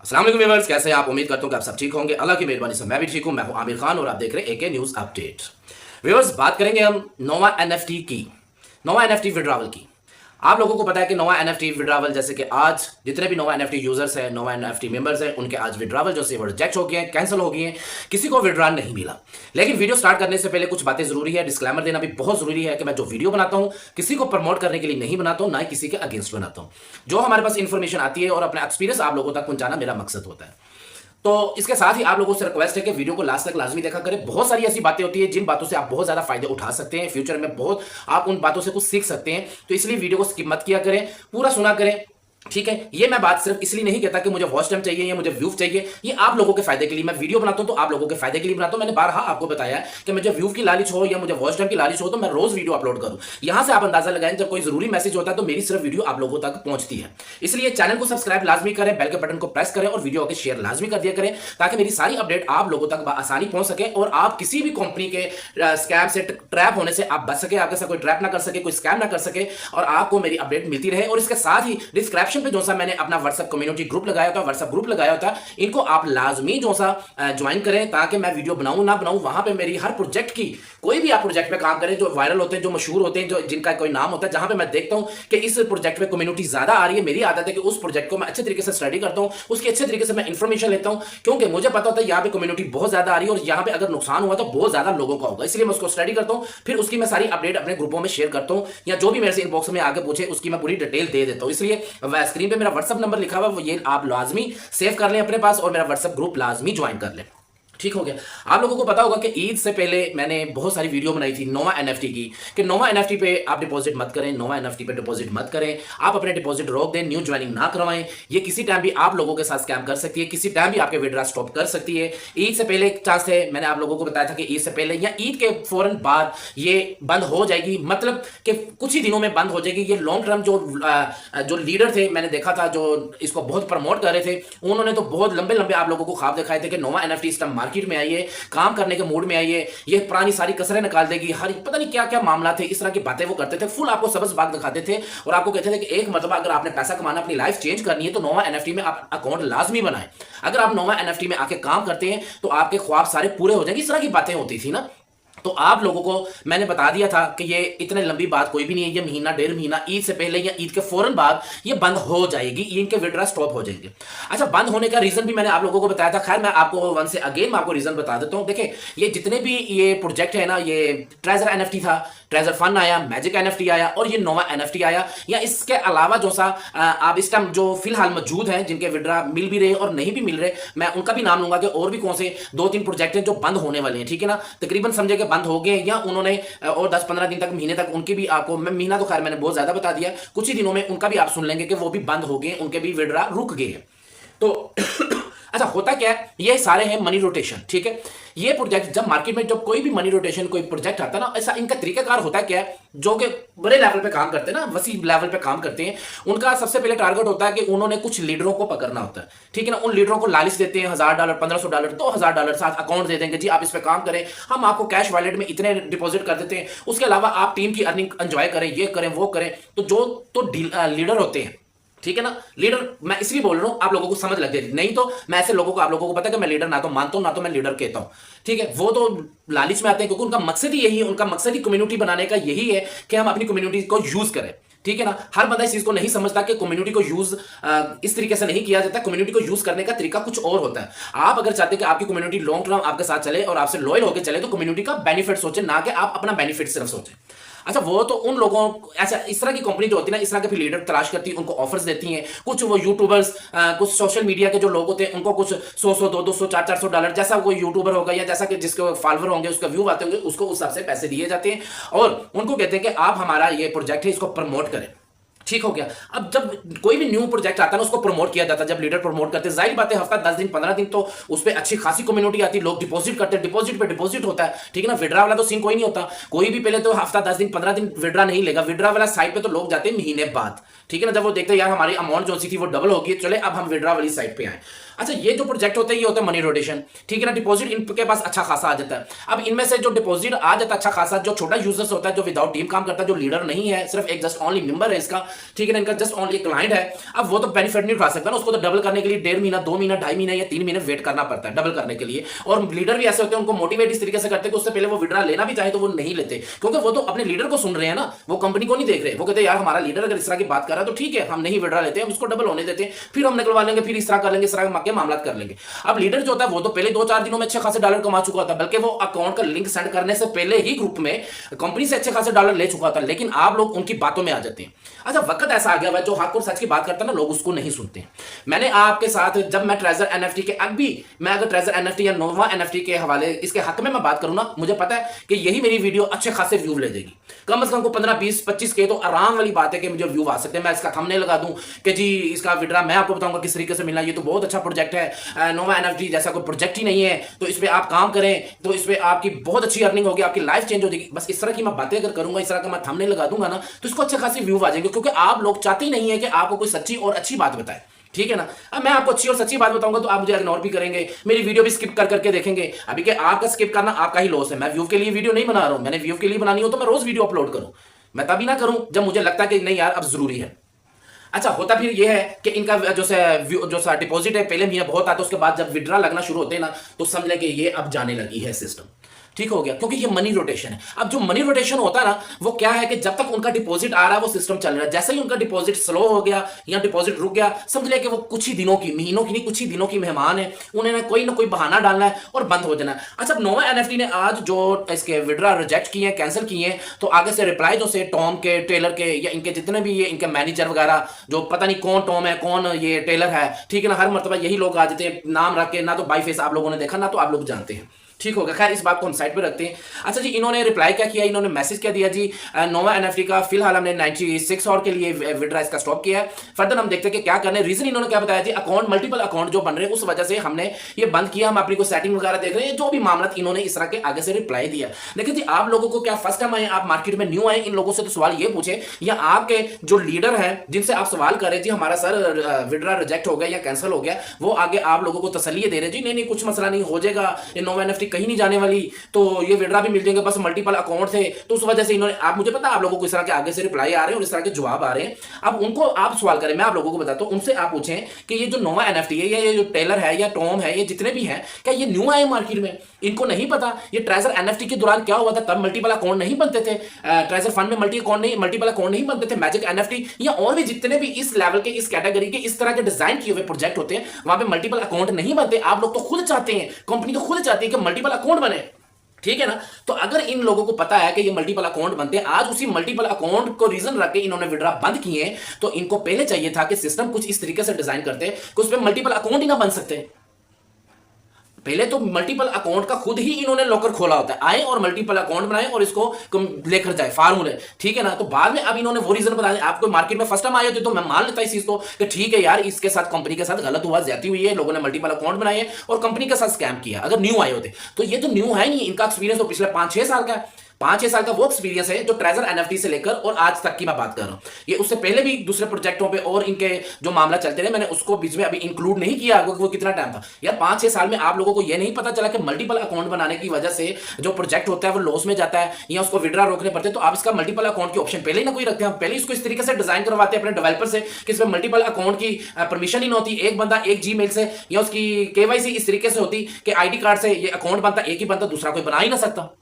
अस्सलाम वालेकुम व्यूअर्स, कैसे हैं आप? उम्मीद करता हूं कि आप सब ठीक होंगे। अल्लाह की मेहरबानी से मैं भी ठीक हूं। मैं हूं आमिर खान और आप देख रहे हैं एके न्यूज अपडेट। व्यूअर्स, बात करेंगे हम नोवा एनएफटी की, नोवा एनएफटी विड्रावल की। आप लोगों को पता है कि नोवा एनएफटी विड्रावल, जैसे कि आज जितने भी नोवा एनएफटी यूजर्स हैं, नोवा एनएफटी मेंबर्स हैं, उनके आज विड्रावल जो से वो रिजेक्ट हो गए हैं, कैंसिल हो गए हैं, किसी को विड्रॉ नहीं मिला। लेकिन वीडियो स्टार्ट करने से पहले कुछ बातें जरूरी है, डिस्क्लेमर देना भी बहुत जरूरी है कि मैं जो वीडियो बनाता हूं किसी को प्रमोट करने के लिए नहीं बनाता हूं, ना ही किसी के अगेंस्ट बनाता हूं। जो हमारे पास इंफॉर्मेशन आती है और अपना एक्सपीरियंस आप लोगों तक पहुंचाना मेरा मकसद होता है। तो इसके साथ ही आप लोगों से रिक्वेस्ट है कि वीडियो को लास्ट तक लाजमी देखा करें। बहुत सारी ऐसी बातें होती है जिन बातों से आप बहुत ज्यादा फायदे उठा सकते हैं, फ्यूचर में बहुत आप उन बातों से कुछ सीख सकते हैं। तो इसलिए वीडियो को स्किप मत किया करें, पूरा सुना करें। ठीक है, ये मैं बात सिर्फ इसलिए नहीं कहता कि मुझे वॉच टाइम चाहिए या मुझे व्यू चाहिए, ये आप लोगों के फायदे के लिए मैं वीडियो बनाता हूं, तो आप लोगों के फायदे के लिए बनाता हूं। मैंने बारहा आपको बताया है कि मुझे व्यू की लालच हो या मुझे वॉच टाइम की लालच हो तो मैं रोज वीडियो अपलोड करूं। यहां से आप अंदाजा लगाएं, जब कोई जरूरी मैसेज होता है तो मेरी सिर्फ वीडियो आप लोगों तक पहुंचती है। इसलिए चैनल को सब्सक्राइब लाजमी करें, बेल के बटन को प्रेस करें और वीडियो के शेयर लाजमी कर दिया करें, ताकि मेरी सारी अपडेट आप लोगों तक आसानी पहुंच सके और आप किसी भी कंपनी के स्कैम से, ट्रैप होने से आप बच सके, आपके साथ कोई ट्रैप ना कर सके, कोई स्कैम ना कर सके और आपको मेरी अपडेट मिलती रहे। और इसके साथ ही डिस्क्रिप्शन पे जो सा मैंने अपना व्हाट्सएप कम्युनिटी ग्रुप लगाया था, व्हाट्सएप ग्रुप लगाया होता, इनको आप लाजमी जो सा ज्वाइन करें, ताकि मैं वीडियो बनाऊं ना बनाऊं, वहां पे मेरी हर प्रोजेक्ट की, कोई भी आप प्रोजेक्ट पे काम करें जो वायरल होते हैं, जो मशहूर होते हैं, जो जिनका कोई नाम होता है, जहां पे मैं देखता हूं कि इस प्रोजेक्ट पे कम्युनिटी ज्यादा आ रही है, मेरी आदत है कि उस प्रोजेक्ट को मैं अच्छे तरीके से स्टडी करता हूं, उसकी अच्छे तरीके से मैं इंफॉर्मेशन लेता हूं, क्योंकि मुझे पता होता है यहाँ पे कम्युनिटी बहुत ज्यादा आ रही है और यहाँ पे अगर नुकसान हुआ तो बहुत ज्यादा लोगों का होगा। इसलिए मैं उसको स्टडी करता हूं, फिर उसकी मैं सारी अपडेट अपने ग्रुपों में शेयर करता हूं, या जो भी मेरे से इनबॉक्स में आगे पूछे उसकी मैं पूरी डिटेल दे देता हूं। इसलिए स्क्रीन पे मेरा व्हाट्सएप नंबर लिखा हुआ है, ये आप लाजमी सेव कर लें अपने पास और मेरा व्हाट्सएप ग्रुप लाजमी ज्वाइन कर लें। ठीक हो गया। आप लोगों को पता होगा कि ईद से पहले मैंने बहुत सारी वीडियो बनाई थी नोवा एनएफटी की, कि नोवा एनएफटी पे आप डिपॉजिट मत करें, नोवा एनएफटी पे डिपॉजिट मत करें, आप अपने डिपॉजिट रोक दें, न्यू ज्वाइनिंग ना करवाएं। ये किसी टाइम भी आप लोगों के साथ स्कैम कर सकती है, किसी टाइम भी आपके विड्रॉ स्टॉप कर सकती है। ईद से पहले चांस है, मैंने आप लोगों को बताया था कि ईद से पहले या ईद के फौरन बाद ये बंद हो जाएगी, मतलब कि कुछ ही दिनों में बंद हो जाएगी। ये लॉन्ग टर्म जो लीडर थे, मैंने देखा था जो इसको बहुत प्रमोट कर रहे थे, उन्होंने तो बहुत लंबे लंबे आप लोगों को ख्वाब दिखाए थे कि नोवा एनएफटी इस टाइम मार्केट में आई है, काम करने के मूड में आइए, ये पुरानी सारी कसरें निकाल देगी, हर पता नहीं क्या क्या मामला थे, इस तरह की बातें वो करते थे, फुल आपको सबस बाग दिखाते थे और आपको कहते थे कि एक मतलब अगर आपने पैसा कमाना, अपनी लाइफ चेंज करनी है तो नोवा एनएफटी में आप अकाउंट लाजमी बनाएं। अगर आप नोवा एनएफटी में आके काम करते हैं तो आपके ख्वाब सारे पूरे हो जाएंगे। इस तरह की बातें होती थी ना। तो आप लोगों को मैंने बता दिया था कि ये इतने लंबी बात कोई भी नहीं है, ये महीना डेढ़ महीना ईद से पहले या ईद के फौरन बाद ये बंद हो जाएगी, इनके विड्रॉ स्टॉप हो जाएंगे। अच्छा, बंद होने का रीजन भी मैंने आप लोगों को बताया था। खैर, मैं आपको वन से अगेन मैं आपको रीजन बता देता हूं। देखिए, ये जितने भी ये प्रोजेक्ट है ना, ये ट्रेजर एनएफटी था, ट्रेजर फन आया, मैजिक एनएफटी आया और ये नोवा एनएफटी आया, या इसके अलावा जो सा आप इस टाइम जो फिलहाल मौजूद हैं, जिनके विड्रॉ मिल भी रहे और नहीं भी मिल रहे, मैं उनका भी नाम लूंगा कि और भी कौन से 2-3 प्रोजेक्ट हैं जो बंद होने वाले हैं। ठीक है ना, तकरीबन समझे कि बंद हो गए या उन्होंने और 10-15 दिन तक, महीने तक उनकी भी आपको, मैं महीना तो खैर मैंने बहुत ज्यादा बता दिया, कुछ ही दिनों में उनका भी आप सुन लेंगे कि वो भी बंद हो गए, उनके भी विड्रॉ रुक गए हैं। तो अच्छा, होता क्या है, ये सारे हैं मनी रोटेशन। ठीक है, ये प्रोजेक्ट जब मार्केट में जब कोई भी मनी रोटेशन कोई प्रोजेक्ट आता है ना, ऐसा इनका तरीकाकार होता है क्या है, जो कि बड़े लेवल पे काम करते हैं ना, वसी लेवल पे काम करते हैं, उनका सबसे पहले टारगेट होता है कि उन्होंने कुछ लीडरों को पकड़ना होता है। ठीक है ना, उन लीडरों को लालच देते हैं, $1000, $1500, $2000 साथ अकाउंट दे देंगे, जी आप इस पे काम करें, हम आपको कैश वॉलेट में इतने डिपॉजिट कर देते हैं, उसके अलावा आप टीम की अर्निंग एंजॉय करें, ये करें वो करें। तो जो तो लीडर होते हैं, ठीक है ना, लीडर मैं इसलिए बोल रहा हूं आप लोगों को समझ लग जाएगी, नहीं तो मैं ऐसे लोगों को, आप लोगों को पता है कि मैं लीडर ना तो मानता हूं ना तो मैं लीडर कहता हूं। ठीक है, वो तो लालच में आते हैं क्योंकि उनका मकसद ही यही है, उनका मकसद ही कम्युनिटी बनाने का यही है कि हम अपनी कम्युनिटी को यूज करें। ठीक है ना, हर बंदा इस चीज को नहीं समझता कि कम्युनिटी को यूज इस तरीके से नहीं किया जाता। कम्युनिटी को यूज करने का तरीका कुछ और होता है। आप अगर चाहते हैं कि आपकी कम्युनिटी लॉन्ग टर्म आपके साथ चले और आपसे लॉयल होकर चले, तो कम्युनिटी का बेनिफिट सोचे, ना कि आप अपना बेनिफिट सिर्फ सोचें। अच्छा, वो तो उन लोगों, ऐसा इस तरह की कंपनी जो होती है ना, इस तरह के फिर लीडर तलाश करती है, उनको ऑफर्स देती हैं। कुछ वो यूट्यूबर्स, कुछ सोशल मीडिया के जो लोग होते हैं, उनको कुछ 100-100, 200, 400-400 जैसा कोई यूट्यूबर होगा या जैसा कि जिसके फॉलोअर होंगे, उसका व्यू आते होंगे, उसको उस हिसाब से पैसे दिए जाते हैं और उनको कहते हैं कि आप हमारा ये प्रोजेक्ट है इसको प्रमोट करें। ठीक हो गया। अब जब कोई भी न्यू प्रोजेक्ट आता है ना, उसको प्रमोट किया जाता है, जब लीडर प्रमोट करते हैं, जाहिर बात है हफ्ता 10 दिन 15 दिन तो उस पर अच्छी खासी कम्युनिटी आती है, लोग डिपॉजिट करते हैं, डिपॉजिट पे डिपॉजिट होता है। ठीक है ना, विड्रा वाला तो सीन कोई नहीं होता, कोई भी पहले तो हफ्ता 10 दिन 15 दिन विड्रा नहीं लेगा। विड्रा वाला साइड पे तो लोग जाते हैं महीने बाद। ठीक है ना, जब वो देखते हैं यार हमारी अमाउंट जो सी थी वो डबल होगी, चले अब हम विड्रा वाली साइड पे आए। अच्छा, ये जो प्रोजेक्ट होते हैं ये होता है मनी रोटेशन, ठीक है ना। डिपॉजिट इनके पास अच्छा खासा आ जाता है। अब इनमें से जो डिपॉजिट आ जाता है अच्छा खासा, जो छोटा यूजर्स होता है, जो विदाउट टीम काम करता है, जो लीडर नहीं है, सिर्फ एक जस्ट ओनली मेंबर है इसका, ठीक है ना, इनका जस्ट ओनली क्लाइंट है, अब वो तो बेनिफिट नहीं उठा सकता ना, उसको तो डबल करने के लिए 1.5 महीना, 2 महीना, 2.5 महीना या 3 महीने वेट करना पड़ता है डबल करने के लिए। और लीडर भी ऐसे होते हैं, उनको मोटिवेट इस तरीके से करते हैं कि उससे पहले वो विड्रा लेना भी चाहे तो वो नहीं लेते, क्योंकि वो तो अपने लीडर को सुन रहे हैं ना, वो कंपनी को नहीं देख रहे। वो कहते हैं यार हमारा लीडर अगर इस तरह की बात कर रहा है तो ठीक है, हम नहीं विड्रा लेते, हम उसको डबल होने देते हैं, फिर हम निकलवा लेंगे, फिर इस तरह कर लेंगे, इस तरह के मामला कर लेंगे। अब लीडर जो होता है वो तो पहले 2-4 दिनों में अच्छे खासे डॉलर कमा चुका होता है, बल्कि वो अकाउंट का लिंक सेंड करने से पहले ही ग्रुप में कंपनी से अच्छे खासे डॉलर ले चुका होता है, लेकिन आप लोग उनकी बातों में आ जाते हैं। अच्छा, वक्त ऐसा आ गया है जो हक और सच की बात करता है ना, लोग उसको नहीं सुनते। मैंने आपके साथ जब मैं ट्रेजर एनएफटी के, अब भी मैं अगर ट्रेजर एनएफटी या नोवा एनएफटी के हवाले इसके हक में मैं बात करूं ना, मुझे पता है कि यही मेरी वीडियो अच्छे खासे व्यू ले जाएगी, कम से कम को 15-20-25 के तो आराम वाली बात है कि मुझे व्यू आ सकते हैं। मैं इसका थंबनेल लगा दूं कि जी इसका विड्रा मैं आपको बताऊंगा किस तरीके से मिलना, ये तो बहुत अच्छा प्रोजेक्ट है, नोवा एनएफटी जैसा कोई प्रोजेक्ट ही नहीं है, तो इस पर आप काम करें तो इस पर आपकी बहुत अच्छी अर्निंग होगी, आपकी लाइफ चेंज हो जाएगी। बस इस तरह की मैं बातें अगर करूंगा, इस तरह का मैं थंबनेल लगा दूंगा ना, तो इसको अच्छे खासे व्यू आ जाएंगे, क्योंकि आप लोग चाहते ही नहीं है कि आपको कोई सच्ची और अच्छी बात बताए, ठीक है ना। अब मैं आपको अच्छी और सच्ची बात बताऊंगा तो आप मुझे इग्नोर भी करेंगे, मेरी वीडियो भी स्किप कर करके देखेंगे। अभी के आपका स्किप करना आपका ही लॉस है। मैं व्यू के लिए वीडियो नहीं बना रहा हूं, मैंने व्यू के लिए बनानी हो तो मैं रोज वीडियो अपलोड करूं, मैं तभी ना करूं जब मुझे लगता है कि नहीं यार अब जरूरी है। अच्छा, होता फिर ये है कि इनका जो डिपॉजिट है पहले महीने बहुत आता है, उसके बाद जब विड्रा लगना शुरू होते हैं ना तो समझ लें कि ये अब जाने लगी है सिस्टम, ठीक हो गया, क्योंकि ये मनी रोटेशन है। अब जो मनी रोटेशन होता है ना वो क्या है कि जब तक उनका डिपॉजिट आ रहा है वो सिस्टम चल रहा है, जैसे ही उनका डिपॉजिट स्लो हो गया या डिपॉजिट रुक गया, समझ लिया कि वो कुछ ही दिनों की, महीनों की नहीं, कुछ ही दिनों की मेहमान है, उन्हें ना कोई बहाना डालना है और बंद हो जाना है। अच्छा, अब नोवा एनएफटी ने आज जो इसके विड्रा रिजेक्ट किए हैं, कैंसिल किए हैं, तो आगे से रिप्लाई जो से टॉम के, टेलर के या इनके जितने भी ये इनके मैनेजर वगैरह, जो पता नहीं कौन टॉम है कौन ये टेलर है, ठीक है ना, हर मरतबा यही लोग आ जाते हैं नाम रख के, ना तो बाई फेस आप लोगों ने देखा ना तो आप लोग जानते हैं, ठीक होगा। खैर इस बात को हम साइड पे रखते हैं। अच्छा जी, इन्होंने रिप्लाई क्या किया, इन्होंने मैसेज क्या दिया जी, नोवा एनएफटी का फिलहाल हमने 96 आवर के लिए विड्रा इसका स्टॉप किया है, फर्दर हम देखते हैं कि क्या करने। रीजन इन्होंने क्या बताया जी, अकाउंट मल्टीपल अकाउंट जो बन रहे हैं उस वजह से हमने ये बंद किया, हम अपनी को सेटिंग वगैरह देख रहे हैं, जो भी मामला इन्होंने इस तरह के आगे से रिप्लाई दिया। लेकिन जी आप लोगों को क्या फर्स्ट टाइम आए, आप मार्केट में न्यू आए, इन लोगों से तो सवाल ये पूछे, या आपके जो लीडर हैं जिनसे आप सवाल कर रहे हैं जी हमारा सर विड्रा रिजेक्ट हो गया या कैंसिल हो गया, वो आगे आप लोगों को तसल्ली दे रहे हैं जी नहीं नहीं कुछ मसला नहीं, हो जाएगा, ये नोवा एनएफटी कहीं नहीं जाने वाली, तो ये विड्रा भी मिल जाएंगे, बस मल्टीपल अकाउंट थे, तो उस वजह से इन्होंने, आप मुझे पता है आप लोगों को इस तरह के आगे से रिप्लाई आ रहे हैं और इस तरह के जवाब आ रहे हैं। अब उनको आप सवाल करें, मैं आप लोगों को बताता हूं, उनसे आप पूछें कि ये जो नोवा एनएफटी है या ये जो टेलर है या टॉम है, ये जितने भी हैं, क्या ये न्यू आए मार्केट में, इनको नहीं पता ये ट्रेजर एनएफटी के दौरान क्या हुआ था, तब मल्टीपल अकाउंट नहीं बनते थे, ट्रेजर फंड में मल्टीपल अकाउंट नहीं बनते थे, मैजिक एनएफटी या और भी जितने भी इस लेवल के, इस कैटेगरी के, इस तरह के डिजाइन किए हुए प्रोजेक्ट होते हैं, वहां पे मल्टीपल अकाउंट नहीं बनते। आप लोग तो खुद चाहते हैं, कंपनी तो खुद चाहती है कि मल्टीपल अकाउंट बने, ठीक है ना। तो अगर इन लोगों को पता है कि ये मल्टीपल अकाउंट बनते हैं, आज उसी मल्टीपल अकाउंट को रीजन रख के इन्होंने विड्रा बंद किए, तो इनको पहले चाहिए था कि सिस्टम कुछ इस तरीके से डिजाइन करते कि उस पर मल्टीपल अकाउंट ही ना बन सकते। पहले तो मल्टीपल अकाउंट का खुद ही इन्होंने लॉकर खोला होता है, आए और मल्टीपल अकाउंट बनाए और इसको लेकर जाए फार्मूले, ठीक है ना। तो बाद में अब इन्होंने वो रीजन बता दिया, आपको मार्केट में फर्स्ट टाइम आए होते तो मैं मान लेता इस चीज को कि ठीक है यार इसके साथ कंपनी के साथ गलत हुआ, ज्यादती हुई है, लोगों ने मल्टीपल अकाउंट बनाए और कंपनी के साथ स्कैम किया। अगर न्यू आए होते तो ये तो न्यू है नहीं, इनका एक्सपीरियंस तो पिछले 5-6 साल का है, 5-6 साल का वो एक्सपीरियंस है जो ट्रेजर एनएफटी से लेकर और आज तक की मैं बात कर रहा हूं। ये उससे पहले भी दूसरे प्रोजेक्टों पे और इनके जो मामला चलते रहे, मैंने उसको बीच में अभी इंक्लूड नहीं किया, वो कितना टाइम था यार, 5-6 साल में आप लोगों को ये नहीं पता चला कि मल्टीपल अकाउंट बनाने की वजह से जो प्रोजेक्ट होता है वो लॉस में जाता है या उसको विड्रा रोकने पड़ते हैं। तो आप इसका मल्टीपल अकाउंट की ऑप्शन पहले ही ना कोई रखते हैं, पहले इसको इस तरीके से डिजाइन करवाते हैं अपने डेवलपर से कि इसमें मल्टीपल अकाउंट की परमिशन ही नहीं होती, एक बंदा एक जीमेल से या उसकी केवाईसी इस तरीके से होती कि आईडी कार्ड से ये अकाउंट बनता, एक ही बनता, दूसरा कोई बना ही ना सकता,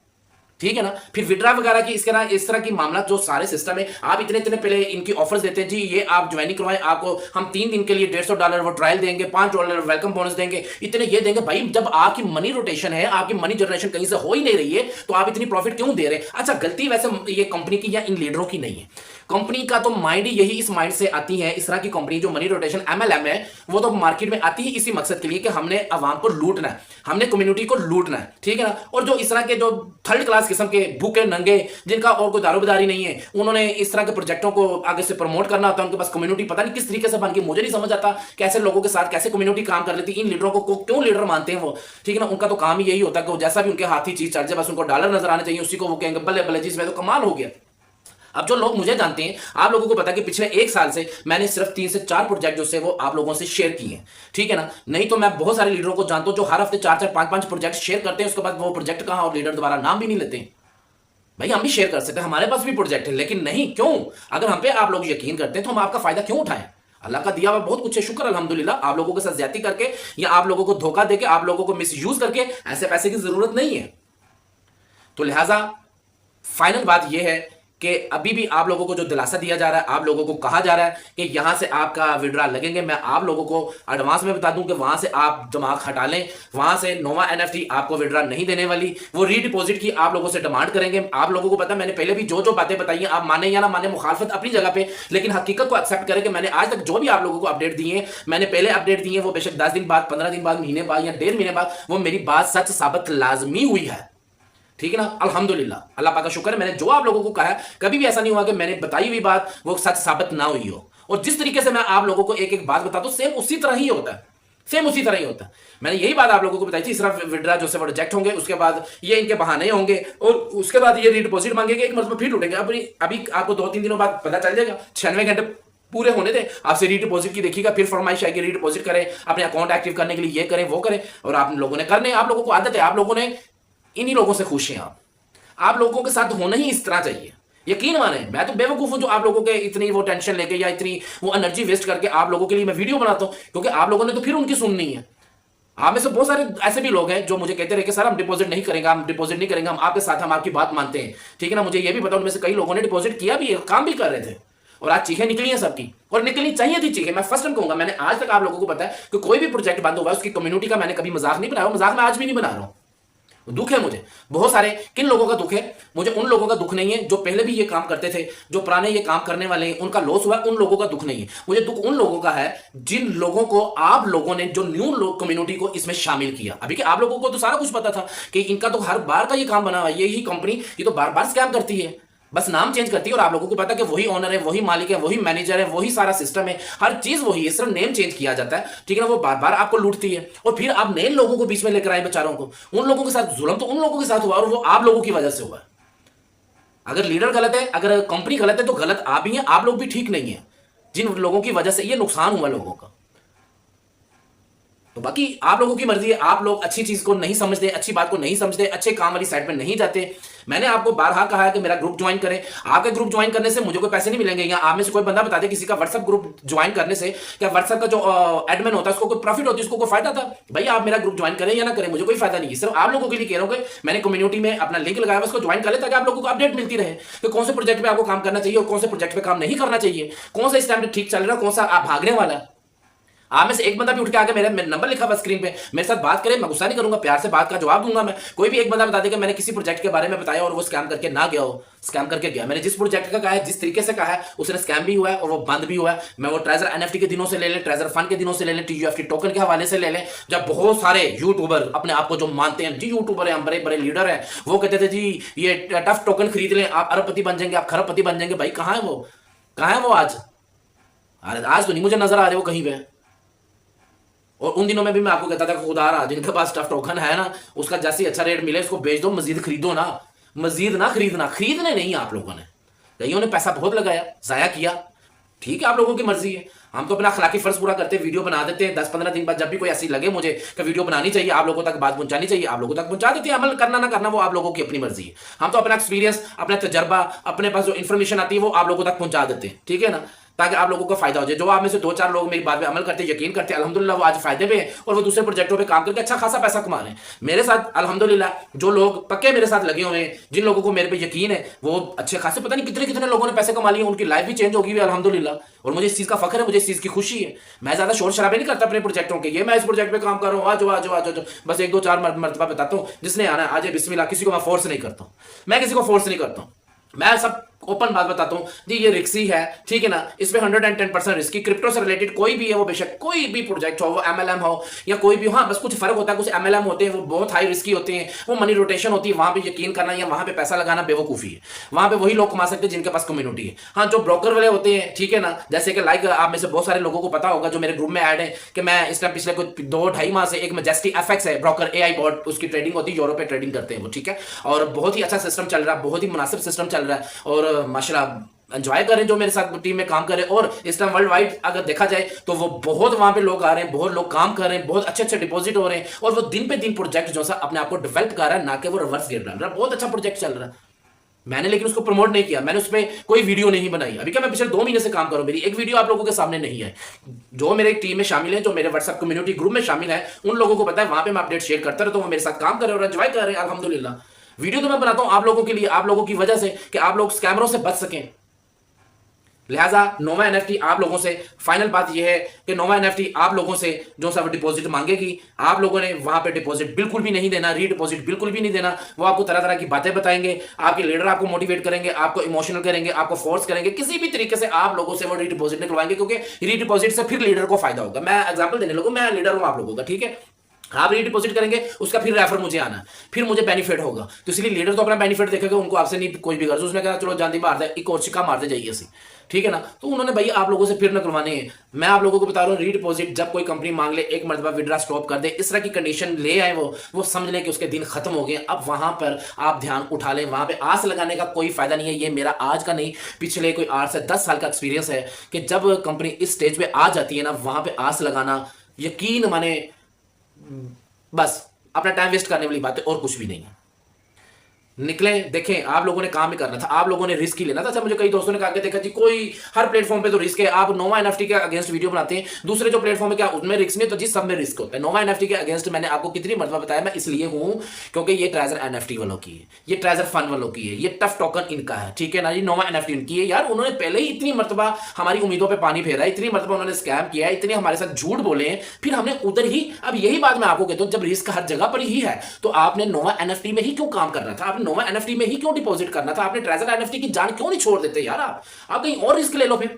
ठीक है ना। फिर विड्रा वगैरह की इस तरह की मामला जो सारे सिस्टम है, आप इतने पहले इनकी ऑफर्स देते हैं जी, ये आप ज्वाइनिंग करवाएं, आपको हम 3 दिन के लिए $150 वो ट्रायल देंगे, $5 वेलकम बोनस देंगे, इतने ये देंगे। भाई जब आपकी मनी रोटेशन है, आपकी मनी जनरेशन कहीं से हो ही नहीं रही है, तो आप इतनी प्रॉफिट क्यों दे रहे हैं। अच्छा, गलती वैसे ये कंपनी की या इन लीडरों की नहीं है, कंपनी का तो माइंड ही यही, इस माइंड से आती है इस तरह की कंपनी जो मनी रोटेशन एमएलएम है, वो तो मार्केट में आती है इसी मकसद के लिए कि हमने अवाम को लूटना है, हमने कम्युनिटी को लूटना है, ठीक है ना। और जो इस तरह के जो थर्ड क्लास किस्म के भूखे नंगे जिनका और कोई दारोमदारी नहीं है, उन्होंने इस तरह के प्रोजेक्टों को आगे से प्रमोट करना होता है, उनके पास कम्युनिटी पता नहीं किस तरीके से बन गई, मुझे नहीं समझ आता कैसे लोगों के साथ कैसे कम्युनिटी काम कर लेती। इन लीडरों को क्यों लीडर मानते हैं वो, ठीक है ना। उनका तो काम ही यही होता है कि जैसा भी उनके हाथी चीज चढ़ जाए, बस उनको डॉलर नजर आने चाहिए, उसी को वो कहेंगे बल्ले बल्ले जी इसमें तो कमाल हो गया। अब जो लोग मुझे जानते हैं, आप लोगों को पता है कि पिछले 1 साल से मैंने सिर्फ 3 से 4 प्रोजेक्ट जो से वो आप लोगों से शेयर किए हैं, ठीक है ना। नहीं तो मैं बहुत सारे लीडरों को जानता हूं जो हर हफ्ते 4-4 5-5 प्रोजेक्ट शेयर करते हैं, उसके बाद वो प्रोजेक्ट कहां और लीडर दोबारा नाम भी नहीं लेते। भाई हम भी शेयर कर सकते हैं, हमारे पास भी प्रोजेक्ट है, लेकिन नहीं क्यों? अगर हम पे आप लोग यकीन करते हैं तो हम आपका फायदा क्यों उठाएं? अल्लाह का दिया हुआ बहुत कुछ है, शुक्र अल्हम्दुलिल्लाह। आप लोगों के साथ ज्यादती करके या आप लोगों को धोखा देके, आप लोगों को मिसयूज करके ऐसे पैसे की जरूरत नहीं है। तो लिहाजा फाइनल बात यह है कि अभी भी आप लोगों को जो दिलासा दिया जा रहा है, आप लोगों को कहा जा रहा है कि यहां से आपका विड्रॉ लगेंगे, मैं आप लोगों को एडवांस में बता दूं कि वहां से आप दिमाग हटा लें। वहां से नोवा एनएफटी आपको विड्रॉ नहीं देने वाली, वो रीडिपोजिट की आप लोगों से डिमांड करेंगे। आप लोगों को पता है मैंने पहले भी जो जो बातें बताई हैं, आप माने या ना माने, मुखालफत अपनी जगह पे, लेकिन हकीकत को एक्सेप्ट करें कि मैंने आज तक जो भी आप लोगों को अपडेट दिए हैं, मैंने पहले अपडेट दिए हैं, वो बेशक 10 दिन बाद, 15 दिन बाद, महीने बाद या 1.5 महीने बाद, वो मेरी बात सच साबित लाजमी हुई है, ठीक है ना। अल्हम्दुलिल्लाह, अल्लाह पाक का शुक्र है, मैंने जो आप लोगों को कहा है कभी भी ऐसा नहीं हुआ कि मैंने बताई हुई बात वो सच साबित ना हुई हो। और जिस तरीके से मैं आप लोगों को एक एक बात बताता हूं, सेम उसी तरह ही होता है, सेम उसी तरह ही होता है। मैंने यही बात आप लोगों को बताई थी, सिर्फ विड्रा जो से वो रिजेक्ट होंगे, उसके बाद ये इनके बहाने होंगे और उसके बाद ये रीडिपोजिट मांगेंगे, एक मतलब फिर उठेंगे। अभी आपको 2-3 दिनों बाद पता चल जाएगा, 96 घंटे पूरे होने दे, आपसे रीडिपोजिट की देखिएगा, फिर फरमाइश आएगी रीडिपोजिट करें, अपने अकाउंट एक्टिव करने के लिए ये करें वो करें, और आप लोगों ने करने, आप लोगों को आदत है, आप लोगों ने इन्हीं लोगों से खुश हैं। आप लोगों के साथ होना ही इस तरह चाहिए, यकीन माने। मैं तो बेवकूफ हूं जो आप लोगों के इतनी वो टेंशन लेके या इतनी वो एनर्जी वेस्ट करके आप लोगों के लिए मैं वीडियो बनाता हूं, क्योंकि आप लोगों ने तो फिर उनकी सुननी है। आप में से बहुत सारे ऐसे भी लोग हैं जो मुझे कहते रहे कि सर हम डिपॉजिट नहीं करेंगे, हम डिपॉजिट नहीं करेंगे, हम आपके साथ, हम आपकी बात मानते हैं, ठीक है ना। मुझे ये भी पता, उनमें से कई लोगों ने डिपॉजिट किया भी है, काम भी कर रहे थे, और आज चीखें निकली हैं सबकी, और निकलनी चाहिए थी चीखें। मैं फर्स्ट टाइम कहूंगा, मैंने आज तक आप लोगों को पता है कि कोई भी प्रोजेक्ट बंद हुआ है उसकी कम्युनिटी का मैंने कभी मजाक नहीं बनाया, मजाक मैं आज भी नहीं बना रहा हूं। दुख है मुझे बहुत सारे, किन लोगों का दुख है? मुझे उन लोगों का दुख नहीं है जो पहले भी ये काम करते थे, जो पुराने ये काम करने वाले हैं, उनका लॉस हुआ, उन लोगों का दुख नहीं है। मुझे दुख उन लोगों का है जिन लोगों को आप लोगों ने, जो न्यू लोग कम्युनिटी को इसमें शामिल किया। अभी के आप लोगों को तो सारा कुछ पता था कि इनका तो हर बार का ये काम बना हुआ है, यही कंपनी ये तो बार बार स्कैम करती है, बस नाम चेंज करती है, और आप लोगों को पता कि वही ओनर है, वही मालिक है, वही मैनेजर है, वही सारा सिस्टम है, हर चीज वही है, सिर्फ नेम चेंज किया जाता है, ठीक है ना। वो बार बार आपको लूटती है, और फिर आप नए लोगों को बीच में लेकर आए बेचारों को। उन लोगों के साथ जुल्म तो उन लोगों के साथ हुआ, और वो आप लोगों की वजह से हुआ। अगर लीडर गलत है, अगर कंपनी गलत है, तो गलत आप भी हैं, आप लोग भी ठीक नहीं है, जिन लोगों की वजह से ये नुकसान हुआ लोगों का। तो बाकी आप लोगों की मर्जी है, आप लोग अच्छी चीज को नहीं समझते, अच्छी बात को नहीं समझते, अच्छे काम वाली साइड पे नहीं जाते। मैंने आपको बारहा कहा है कि मेरा ग्रुप ज्वाइन करें। आपके ग्रुप ज्वाइन करने से मुझे कोई पैसे नहीं मिलेंगे, या आप में से कोई बंदा बता दे किसी का व्हाट्सएप ग्रुप ज्वाइन करने से क्या व्हाट्सएप का जो एडमिन होता है उसको कोई प्रॉफिट होती है, उसको कोई फायदा था? भाई आप मेरा ग्रुप ज्वाइन करें या ना करें, मुझे कोई फायदा नहीं है, सिर्फ आप लोगों के लिए कह रहा हूँ कि मैंने कम्युनिटी में अपना लिंक लगाया, उसको ज्वाइन कर ले ताकि आप लोगों को अपडेट मिलती रहे कि कौन से प्रोजेक्ट पे आपको काम करना चाहिए और कौन से प्रोजेक्ट पे काम नहीं करना चाहिए, कौन सा इस टाइम ठीक चल रहा है, कौन सा आप भागने वाला है। आप में से एक बंदा भी उठ के आके मेरा नंबर लिखा हुआ स्क्रीन पे, मेरे साथ बात करे, मैं गुस्सा नहीं करूंगा, प्यार से बात का जवाब दूंगा मैं। कोई भी एक बंदा बता दे कि मैंने किसी प्रोजेक्ट के बारे में बताया और वो स्कैम करके ना गया हो, स्कैम करके गया। मैंने जिस प्रोजेक्ट का कहा है, जिस तरीके से कहा है, उसने स्कैम भी हुआ है और वो बंद भी हुआ है। मैं वो ट्रेजर एनएफटी के दिनों से ले लें, ट्रेजर फंड के दिनों से ले लें, टीयूएफटी टोकन के हवाले से ले लें, जब बहुत सारे यूट्यूबर अपने आप को जो मानते हैं जी यूट्यूबर है, हम बड़े बड़े लीडर हैं, वो कहते थे जी ये टफ टोकन खरीद लें, आप अरबपति बन जाएंगे, आप खरबपति बन जाएंगे। भाई कहाँ है वो, कहाँ है वो आज? अरे आज तो नहीं मुझे नजर आ रहे वो कहीं पे। और उन दिनों में भी मैं आपको कहता था कि खुदा रहा जिनके पास टफ टोकन है ना, उसका जैसे अच्छा रेट मिले उसको बेच दो, मजीद खरीदो ना, मजीद ना खरीदना। खरीदने नहीं आप लोगों ने, कईयों ने पैसा बहुत लगाया, जाया किया, ठीक है आप लोगों की मर्जी है। हम तो अपना अखलाकी फर्ज पूरा करते हैं, वीडियो बना देते हैं। 10-15 दिन बाद जब भी कोई ऐसी लगे मुझे कि वीडियो बनानी चाहिए, आप लोगों तक बात पहुंचानी चाहिए, आप लोगों तक पहुंचा देते हैं। अमल करना ना करना वो आप लोगों की अपनी मर्जी है। हम तो अपना एक्सपीरियंस, अपना तजर्बा, अपने पास जो इन्फॉर्मेशन आती है वो आप लोगों तक पहुंचा देते हैं, ठीक है ना, ताकि आप लोगों को फायदा हो जाए। जो आप में से 2-4 लोग मेरी बात पे अमल करते, यकीन करते, अल्हम्दुलिल्लाह वो आज फायदे में है और वो दूसरे प्रोजेक्टों पे काम करके अच्छा खासा पैसा कमा रहे हैं। मेरे साथ अल्हम्दुलिल्लाह जो लोग पक्के मेरे साथ लगे हुए हैं, जिन लोगों को मेरे पे यकीन है, वो अच्छे खासे पता नहीं कितने कितने लोगों ने पैसे कमा लिए, उनकी लाइफ भी चेंज होगी अल्हम्दुलिल्लाह। और मुझे इस चीज का फख्र है, मुझे इस चीज की खुशी है। मैं ज्यादा शोर शराबे नहीं करता अपने प्रोजेक्टों के, ये मैं इस प्रोजेक्ट पे काम कर रहा हूँ, आज आज आज आज बस 1-2-4 मरतबा बताता हूँ, जिसने आना है आज बिस्मिल्लाह। किसी को मैं फोर्स नहीं करता हूँ, मैं किसी को फोर्स नहीं करता हूँ, मैं सब ओपन बात बताता हूं जी, ये रिस्की है, ठीक है ना, इसमें 110% रिस्की। क्रिप्टो से रिलेटेड कोई भी है, वो बेशक कोई भी प्रोजेक्ट हो, वो एमएलएम हो या कोई भी हो, हाँ बस कुछ फर्क होता है, कुछ एमएलएम होते हैं वो बहुत हाई रिस्की होते हैं, वो मनी रोटेशन होती है, वहां पे यकीन करना या वहां पे पैसा लगाना बेवकूफी है। वहां पे वही लोग कमा सकते हैं जिनके पास कम्युनिटी है। हाँ जो ब्रोकर वाले होते हैं, ठीक है ना, जैसे कि लाइक आप में से बहुत सारे लोगों को पता होगा जो मेरे ग्रुप में ऐड है कि मैं इस टाइम पिछले कुछ 2-2.5 माह से एक मैजेस्टिक एफएक्स है ब्रोकर, एआई बॉट, उसकी ट्रेडिंग होती है, यूरोप पे ट्रेडिंग करते हैं वो, ठीक है, और बहुत ही अच्छा सिस्टम चल रहा है, बहुत ही मुनासिब सिस्टम चल रहा है। और माशाल्लाह एंजॉय करें जो मेरे साथ टीम में काम करें। और इस टाइम वर्ल्ड वाइड अगर देखा जाए तो वो बहुत वहां पे लोग आ रहे हैं, बहुत लोग काम कर रहे हैं, बहुत अच्छे अच्छे डिपॉजिट हो रहे हैं, और वो दिन पे दिन प्रोजेक्ट जो सा अपने आप को डेवलप कर रहा है, ना कि वो रिवर्स गिर डाल रहा है। बहुत अच्छा प्रोजेक्ट चल रहा है। मैंने लेकिन उसको प्रमोट नहीं किया, मैंने उसमें कोई वीडियो नहीं बनाई। अभी क्या मैं पिछले 2 महीने से काम करूं, मेरी एक वीडियो आप लोगों के सामने नहीं है। जो मेरे टीम में शामिल है, जो मेरे व्हाट्सएप कम्युनिटी ग्रुप में शामिल है, उन लोगों को पता है, वहां पे मैं अपडेट शेयर करता रहता हूं, वो मेरे साथ काम कर रहे हैं और एंजॉय कर रहे हैं अल्हम्दुलिल्लाह। वीडियो तो मैं बनाता हूं आप लोगों के लिए, आप लोगों की वजह से, कि आप लोग स्कैमरों से बच सकें। लिहाजा नोवा एनएफटी आप लोगों से, फाइनल बात यह है कि नोवा एनएफटी आप लोगों से जो सा डिपॉजिट मांगेगी, आप लोगों ने वहां पे डिपॉजिट बिल्कुल भी नहीं देना, रीडिपॉजिट बिल्कुल भी नहीं देना। वो आपको तरह तरह की बातें बताएंगे, आपके लीडर आपको मोटिवेट करेंगे, आपको इमोशनल करेंगे, आपको फोर्स करेंगे, किसी भी तरीके से आप लोगों से वो रीडिपॉजिट निकलवाएंगे, क्योंकि रीडिपॉजिट से फिर लीडर को फायदा होगा। मैं एग्जाम्पल देने लगूँ, मैं लीडर हूं आप लोगों का, ठीक है। आप रीडिपॉजिट करेंगे, उसका फिर रेफर मुझे आना, फिर मुझे बेनिफिट होगा। तो इसलिए लीडर तो अपना बेनिफिट देखेगा, उनको आपसे नहीं कोई भी गर्ज। उसने कहा चलो जान दी मार दे, एक और चिक्का मारते जाइए सी, ठीक है ना। तो उन्होंने भाई आप लोगों से फिर निकलवाने हैं। मैं आप लोगों को बता रहा हूँ, रीडिपॉजिट जब कोई कंपनी मांग ले, एक मरतबा विड्रा स्टॉप कर दे, इस तरह की कंडीशन ले आए वो समझ लें कि उसके दिन खत्म हो गए। अब वहां पर आप ध्यान उठा लें, वहां पे आस लगाने का कोई फायदा नहीं है। ये मेरा आज का नहीं, पिछले कोई 8 से 10 साल का एक्सपीरियंस है कि जब कंपनी इस स्टेज पे आ जाती है ना, वहां पे आस लगाना यकीन माने बस अपना टाइम वेस्ट करने वाली बात है, और कुछ भी नहीं है। निकलें, देखें, आप लोगों ने काम ही करना था, आप लोगों ने रिस्क ही लेना था। अच्छा, मुझे कई दोस्तों ने कहा कि देखा जी कोई हर प्लेटफॉर्म पे तो रिस्क है, आप नोवा एनएफटी के अगेंस्ट वीडियो बनाते हैं, दूसरे जो प्लेटफॉर्म है क्या उनमें रिस्क नहीं? तो जी सब में रिस्क होता है। नोवा एनएफटी के अगेंस्ट मैंने आपको कितनी मरतबा बताया, मैं इसलिए हूं क्योंकि ये ट्रेजर एनएफटी वालों की है, ये ट्रेजर फन वालों की है, ये टफ टोकन इनका है, ठीक है ना जी। नोवा एनएफटी इनकी है यार। उन्होंने पहले ही इतनी मरतबा हमारी उम्मीदों पर पानी फेरा है, इतनी मरतबा उन्होंने स्कैम किया है, इतने हमारे साथ झूठ बोले हैं, फिर हमने उधर ही। अब यही बात मैं आपको कहता हूं, जब रिस्क हर जगह पर ही है तो आपने नोवा एनएफटी में ही क्यों काम करना था? आपने नोवा एनएफटी में ही क्यों डिपॉजिट करना था? आपने ट्रेजर एनएफटी की जान क्यों नहीं छोड़ देते यार? आप कहीं और रिस्क ले लो फिर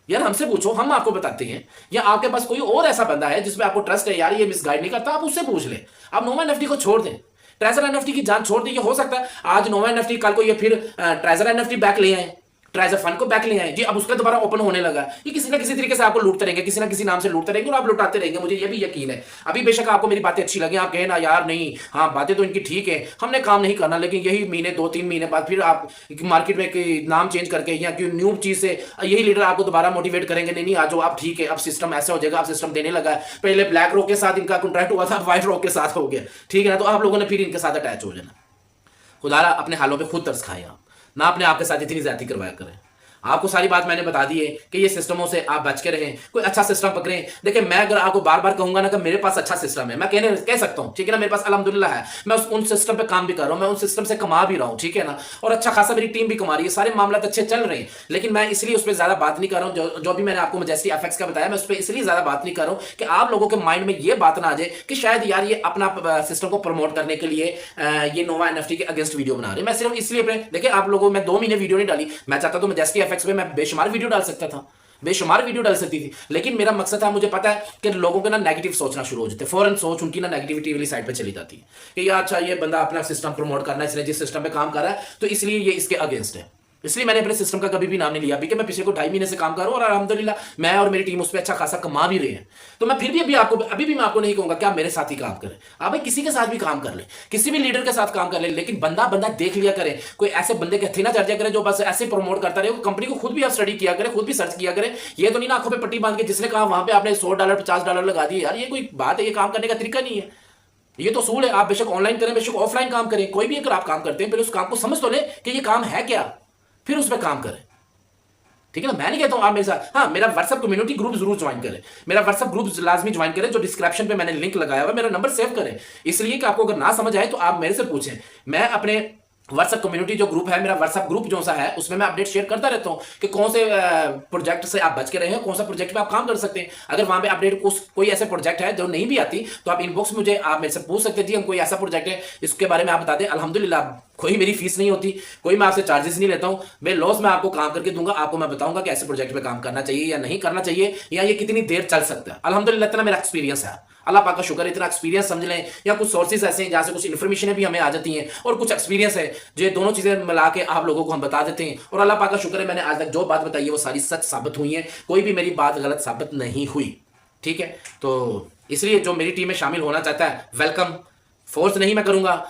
यार, हमसे पूछो, हम आपको बताते हैं। या आपके पास कोई और ऐसा बंदा है जिसमें आपको ट्रस्ट है यार, ये मिसगाइड नहीं करता, आप उससे पूछ ले। आप नोवा एनएफटी को छोड़ दें, ट्रेजर एनएफटी की जान छोड़ दें। ये हो सकता है आज नोवा एनएफटी, कल को ये फिर ट्रेजर एनएफटी बैक ले आए, ट्रेजर फंड को बैक ले आए जी। अब उसका दोबारा ओपन होने लगा, ये किसी ना किसी तरीके से आपको लूटते रहेंगे, किसी ना किसी नाम से लूटते रहेंगे, और आप लुटाते रहेंगे, मुझे ये भी यकीन है। अभी बेशक आपको मेरी बातें अच्छी लगे, आप कहें ना यार नहीं, हाँ बातें तो इनकी ठीक है, हमने काम नहीं करना, लेकिन यही महीने 2-3 महीने बाद फिर आप मार्केट में नाम चेंज करके या कोई न्यू चीज से यही लीडर आपको दोबारा मोटिवेट करेंगे, नहीं नहीं आ जाओ आप, ठीक है अब सिस्टम ऐसा हो जाएगा, आप सिस्टम देने लगा है। पहले ब्लैक रॉक के साथ इनका कॉन्ट्रैक्ट हुआ था, व्हाइट रॉक के साथ हो गया, ठीक है ना। तो आप लोगों ने फिर इनके साथ अटैच हो जाना। खुदारा अपने हालों पर खुद तरस खाएं, आप ना अपने आपके साथ इतनी ज्यादती करवाया करें। आपको सारी बात मैंने बता दी है कि ये सिस्टमों से आप बच के रहें, कोई अच्छा सिस्टम पकड़ें। देखिए मैं अगर आपको बार बार कहूंगा ना कि मेरे पास अच्छा सिस्टम है, मैं कह सकता हूं, ठीक है ना, मेरे पास अल्हम्दुलिल्लाह है, मैं उन सिस्टम पे काम भी कर रहा हूं, मैं उन सिस्टम से कमा भी रहा हूं, ठीक है ना, और अच्छा खासा मेरी टीम भी कमा रही है, सारे मामला अच्छे चल रहे हैं। लेकिन मैं इसलिए उस पर ज्यादा बात नहीं कर रहा हूं। जो भी मैंने आपको मैजेस्टी एफएक्स का बताया, मैं उस पर इसलिए ज्यादा बात नहीं कर रहा हूं कि आप लोगों के माइंड में ये बात ना आ जाए कि शायद यार ये अपना सिस्टम को प्रमोट करने के लिए ये नोवा एनएफटी के अगेंस्ट वीडियो बना रहे हैं। मैं सिर्फ इसलिए देखिए आप लोगों, मैं 2 महीने वीडियो नहीं डाली, मैं चाहता तो मैजेस्टी एफएक्स पे मैं बेशुमार वीडियो डाल सकता था, बेशुमार वीडियो डाल सकती थी, लेकिन मेरा मकसद था, मुझे पता है कि लोगों के ना नेगेटिव सोचना शुरू हो जाते हैं, फौरन सोच उनकी ना नेगेटिविटी वाली साइड पे चली जाती है कि यार अच्छा ये बंदा अपना सिस्टम प्रमोट करना है, इसलिए जिस सिस्टम पे काम कर रहा है तो इसलिए ये इसके अगेंस्ट है। इसलिए मैंने अपने सिस्टम का कभी भी नाम नहीं लिया, अभी कि मैं पिछले को 2.5 महीने से काम कर रहा हूं और अल्हम्दुलिल्लाह मैं और मेरी टीम उस पर अच्छा खासा कमा भी रहे हैं। तो मैं फिर भी अभी भी मैं आपको नहीं कहूंगा कि आप मेरे साथ ही काम करें, आप भाई किसी के साथ भी काम कर ले, किसी भी लीडर के साथ काम कर ले, लेकिन बंदा देख लिया करें, कोई ऐसे बंदे के हथे ना चर्चा करे जो बस ऐसे प्रमोट करता रहे। कंपनी को खुद भी आप स्टडी किया करें, खुद भी सर्च किया करें। ये तो नहीं ना आंखों पर पट्टी बांध के जिसने कहा वहां पे आपने $100 $50 लगा दिए, यार ये कोई बात है? ये काम करने का तरीका नहीं है, ये तो असूल है। आप बेशक ऑनलाइन करें, बेशक ऑफलाइन काम करें, कोई भी अगर आप काम करते हैं पहले उस काम को समझ तो ले कि ये काम है क्या, फिर उस पर काम करें, ठीक है ना। मैं नहीं कहता हूं आप मेरे साथ, हाँ मेरा व्हाट्सएप कम्युनिटी ग्रुप जरूर ज्वाइन करें, मेरा व्हाट्सएप ग्रुप लाजमी ज्वाइन करें, जो डिस्क्रिप्शन पे मैंने लिंक लगाया हुआ है, मेरा नंबर सेव करें, इसलिए कि आपको अगर ना समझ आए तो आप मेरे से पूछें। मैं अपने व्हाट्सएप कम्युनिटी जो ग्रुप है, मेरा व्हाट्सएप ग्रुप जो सा है, उसमें मैं अपडेट शेयर करता रहता हूं कि कौन से प्रोजेक्ट से आप बच के रहे हैं, कौन सा प्रोजेक्ट पे आप काम कर सकते हैं। अगर वहां पे अपडेट कोई ऐसे प्रोजेक्ट है जो नहीं भी आती तो आप इनबॉक्स में मुझे आप मेरे से पूछ सकते हैं, जी हम कोई ऐसा प्रोजेक्ट है इसके बारे में आप बता दें। अल्हम्दुलिल्लाह कोई मेरी फीस नहीं होती, कोई मैं आपसे चार्जेस नहीं लेता हूं, मैं लॉस में आपको काम करके दूंगा, आपको मैं बताऊंगा कि ऐसे प्रोजेक्ट पे काम करना चाहिए या नहीं करना चाहिए, या ये कितनी देर चल सकता है। अल्हम्दुलिल्लाह इतना मेरा एक्सपीरियंस है, अल्लाह पाक का शुक्र, इतना एक्सपीरियंस समझ लें, या कुछ सोर्सेज ऐसे हैं जहां से कुछ इन्फॉर्मेशन भी हमें आ जाती हैं और कुछ एक्सपीरियंस है, जो दोनों चीजें मिला के आप लोगों को हम बता देते हैं। और अल्लाह पाक का शुक्र है, मैंने आज तक जो बात बताई है वो सारी सच साबित हुई है, कोई भी मेरी बात गलत साबित नहीं हुई, ठीक है। तो इसलिए जो मेरी टीम में शामिल होना चाहता है वेलकम, फोर्स नहीं मैं करूंगा।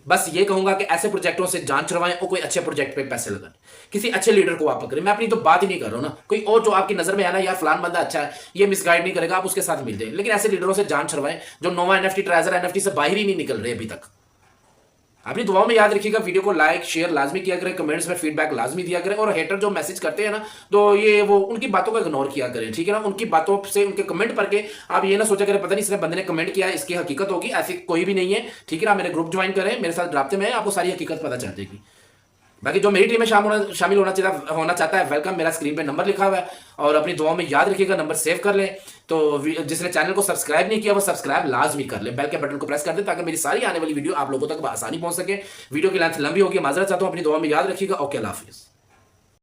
बस ये कहूंगा कि ऐसे प्रोजेक्टों से जान छुड़वाएं और कोई अच्छे प्रोजेक्ट पे पैसे लगाएं, किसी अच्छे लीडर को आप पकड़ें। मैं अपनी तो बात ही नहीं कर रहा हूं ना, कोई और जो आपकी नजर में है ना, यार फलान बंदा अच्छा है, ये मिसगाइड नहीं करेगा, आप उसके साथ मिल जाए, लेकिन ऐसे लीडरों से जान छुड़वाएं जो नोवा एनएफटी ट्रेजर एनएफटी से बाहर ही नहीं निकल रहे अभी तक। अपनी दुआओं में याद रखिएगा, वीडियो को लाइक शेयर लाजमी किया करें, कमेंट्स में फीडबैक लाजमी दिया करें, और हेटर जो मैसेज करते हैं ना, तो ये वो उनकी बातों को इग्नोर किया करें, ठीक है ना। उनकी बातों से, उनके कमेंट पढ़ के आप ये ना सोचा करें पता नहीं इसने बंदे ने कमेंट किया है, इसकी हकीकत होगी, ऐसी कोई भी नहीं है, ठीक है ना। मेरे ग्रुप ज्वाइन करें, मेरे साथ राब्ते में, आपको सारी हकीकत पता चल जाएगी। बाकी जो मेरी टीम में शामिल होना चाहता है, वेलकम, मेरा स्क्रीन पे नंबर लिखा हुआ है, और अपनी दुआओं में याद रखिएगा, नंबर सेव कर लें। तो जिसने चैनल को सब्सक्राइब नहीं किया वो सब्सक्राइब लाजमी कर ले, बेल के बटन को प्रेस कर दे, ताकि मेरी सारी आने वाली वीडियो आप लोगों तक आसानी पहुंच सके। वीडियो की लेंथ लंबी होगी, माजरत चाहता हूं, अपनी दुआ में याद रखिएगा। ओके, अल्लाह हाफिज़।